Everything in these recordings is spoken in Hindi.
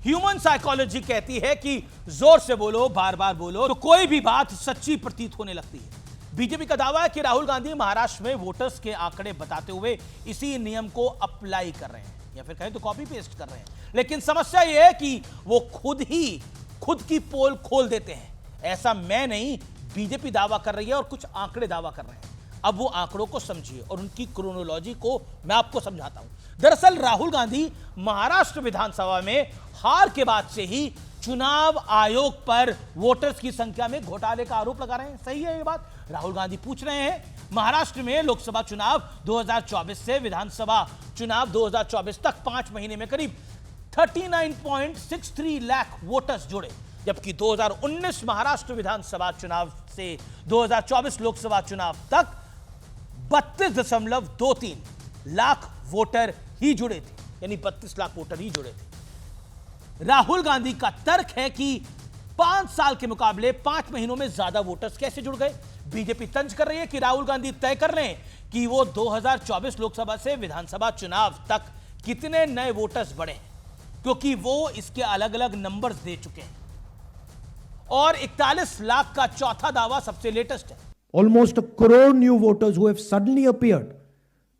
ह्यूमन साइकोलॉजी कहती है कि जोर से बोलो, बार बार बोलो तो कोई भी बात सच्ची प्रतीत होने लगती है। बीजेपी का दावा है कि राहुल गांधी महाराष्ट्र में वोटर्स के आंकड़े बताते हुए इसी नियम को अप्लाई कर रहे हैं, या फिर कहें तो कॉपी पेस्ट कर रहे हैं। लेकिन समस्या यह है कि वो खुद की पोल खोल देते हैं। ऐसा मैं नहीं, बीजेपी दावा कर रही है और कुछ आंकड़े दावा कर रहे हैं। अब वो आंकड़ों को समझिए और उनकी क्रोनोलॉजी को मैं आपको समझाता हूं। दरअसल राहुल गांधी महाराष्ट्र विधानसभा में हार के बाद से ही चुनाव आयोग पर वोटर्स की संख्या में घोटाले का आरोप लगा रहे हैं। सही है ये बात? राहुल गांधी पूछ रहे हैं महाराष्ट्र में लोकसभा चुनाव 2024 से विधानसभा चुनाव 2024 तक 5 महीने में करीब 39.63 लाख वोटर्स जुड़े, जबकि 2019 महाराष्ट्र विधानसभा चुनाव से 2024 लोकसभा चुनाव तक 32.23 लाख वोटर ही जुड़े थे, यानी 32 लाख वोटर ही जुड़े थे। राहुल गांधी का तर्क है कि 5 साल के मुकाबले 5 महीनों में ज्यादा वोटर्स कैसे जुड़ गए। बीजेपी तंज कर रही है कि राहुल गांधी तय कर लें कि वो 2024 लोकसभा से विधानसभा चुनाव तक कितने नए वोटर्स बढ़े, क्योंकि वो इसके अलग अलग नंबर्स दे चुके हैं। और 41 लाख का चौथा दावा सबसे लेटेस्ट है। Almost a crore new voters who have suddenly appeared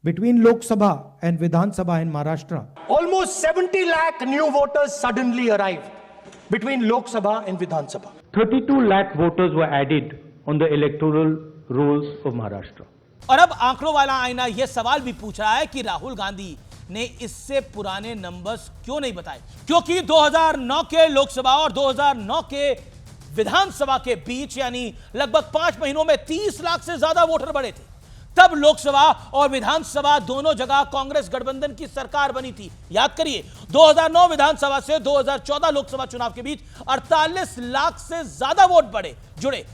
between Lok Sabha and Vidhan Sabha in Maharashtra. Almost 70 lakh new voters suddenly arrived between Lok Sabha and Vidhan Sabha. 32 lakh voters were added on the electoral rolls of Maharashtra. और अब आंकड़ों वाला आईना यह सवाल भी पूछ रहा है कि राहुल गांधी ने इससे पुराने नंबर्स क्यों नहीं बताए, क्योंकि 2009 के लोकसभा और 2009 के विधानसभा के बीच यानी लगभग 5 महीनों में 30 लाख से ज्यादा वोटर बढ़े थे। तब लोकसभा और विधानसभा दोनों जगह कांग्रेस गठबंधन की सरकार बनी थी। याद करिए, 2009 विधानसभा से 2014 लोकसभा चुनाव के बीच 48 लाख से ज्यादा वोट जुड़े।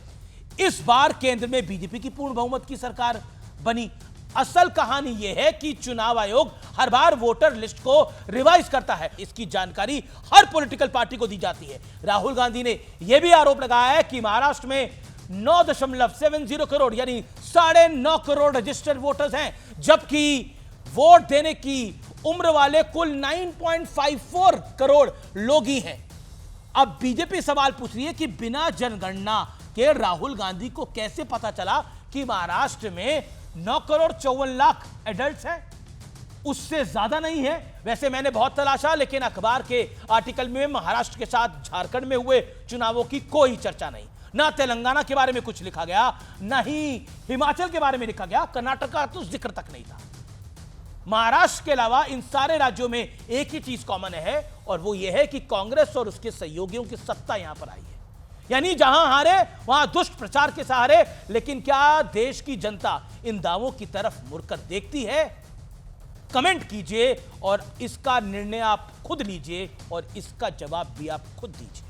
इस बार केंद्र में बीजेपी की पूर्ण बहुमत की सरकार बनी। असल कहानी यह है कि चुनाव आयोग हर बार वोटर लिस्ट को रिवाइज करता है। इसकी जानकारी हर पॉलिटिकल पार्टी को दी जाती है। राहुल गांधी ने यह भी आरोप लगाया है कि महाराष्ट्र में 9.70 करोड़ यानी 9.5 करोड़ रजिस्टर्ड वोटर्स हैं, जबकि वोट देने की उम्र वाले कुल 9.54 करोड़ लोग ही हैं। अब बीजेपी सवाल पूछ रही है कि बिना जनगणना के राहुल गांधी को कैसे पता चला कि महाराष्ट्र में 9 करोड़ 54 लाख एडल्ट्स हैं, उससे ज्यादा नहीं है। वैसे मैंने बहुत तलाशा, लेकिन अखबार के आर्टिकल में महाराष्ट्र के साथ झारखंड में हुए चुनावों की कोई चर्चा नहीं। ना तेलंगाना के बारे में कुछ लिखा गया, ना ही हिमाचल के बारे में लिखा गया, कर्नाटक का तो जिक्र तक नहीं था। महाराष्ट्र के अलावा इन सारे राज्यों में एक ही चीज कॉमन है, और वो ये है कि कांग्रेस और उसके सहयोगियों की सत्ता यहां पर आई है। यानी जहां हारे वहां दुष्ट प्रचार के सहारे। लेकिन क्या देश की जनता इन दावों की तरफ मुड़कर देखती है? कमेंट कीजिए और इसका निर्णय आप खुद लीजिए और इसका जवाब भी आप खुद दीजिए।